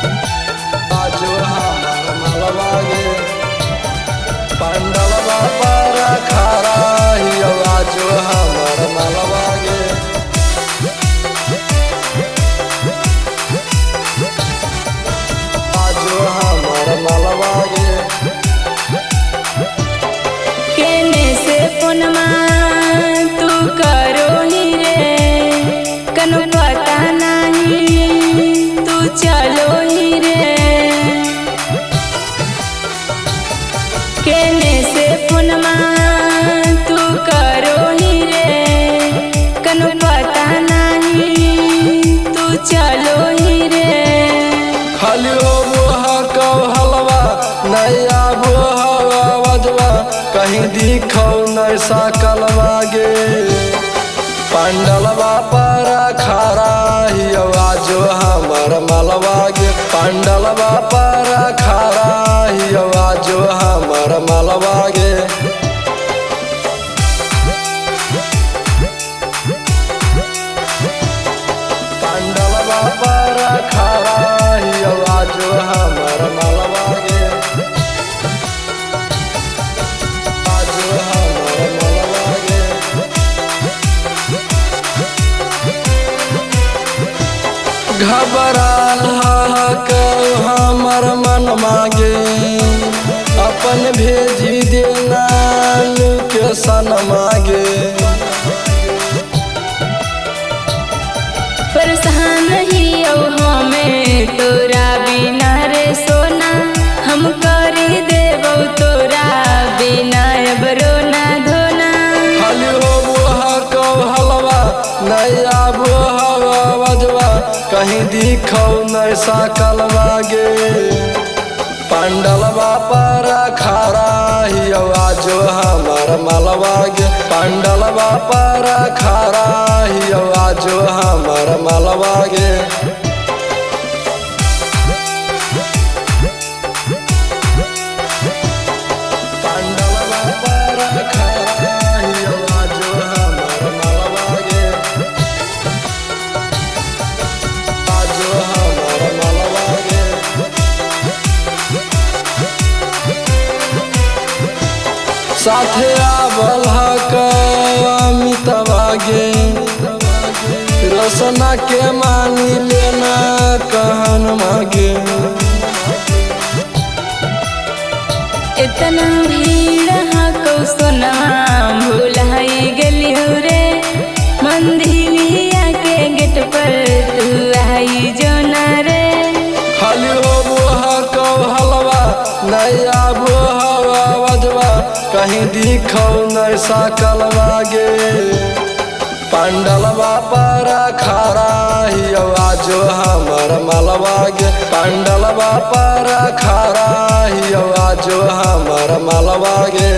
आजो हमर मलवा गे पंडलवा पर खड़ा हियो आजो हमर मलवा गे आजो हमर मलवा गे केने से फोनमा तू करो ही रे कनु पता नहीं तू चलो ही रे केने से फोनमा तू करो ही रे कनु पता नहीं तू चलो ही रे खाली कौ हलवा नया बोहवा बजवा कहीं दिखौ नहीं सकलवा गे पंडलवा पर खड़ा हियो आजो हमर मलवा गे पंडलवा पर खड़ा हियो आजो हमर मलवा गे पंडलवा पर खड़ा हियो आजो हमर मलवा गे आजो हमर मलवा गे घबराल हमर मन मागे अपन भेजी देना लोकेशन मागे परेशान ही हमें तोरा बिना रे सोना हम कर देबो तोरा बिना अब रोना धोना खाली कौ हलवा नया बोहवा बजवा कहीं दिखौ नहीं सकलवा गे पंडलवा पर खड़ा हियो आजो हमर मलवा गे पंडलवा पर खड़ा हियो आजो हमर मलवा गे पंडलवा पर खड़ा हियो आजो हमर मलवा गे आजो हमर मलवा गे साथे आवल अमितवा गे रोशना के मानी लेना कहन मागे इतना भीड़ हको सोना भूलाई गलियो रे मंदिलिया के गेट पर तू आई जोना रे खाली कौ हलवा नया बोहवा बजवा कहीं दिखौ नहीं सकलवा गे पंडलवा पर खड़ा हियो आजो हमर मलवा गे पंडलवा पर खड़ा हियो आजो हमर मलवा गे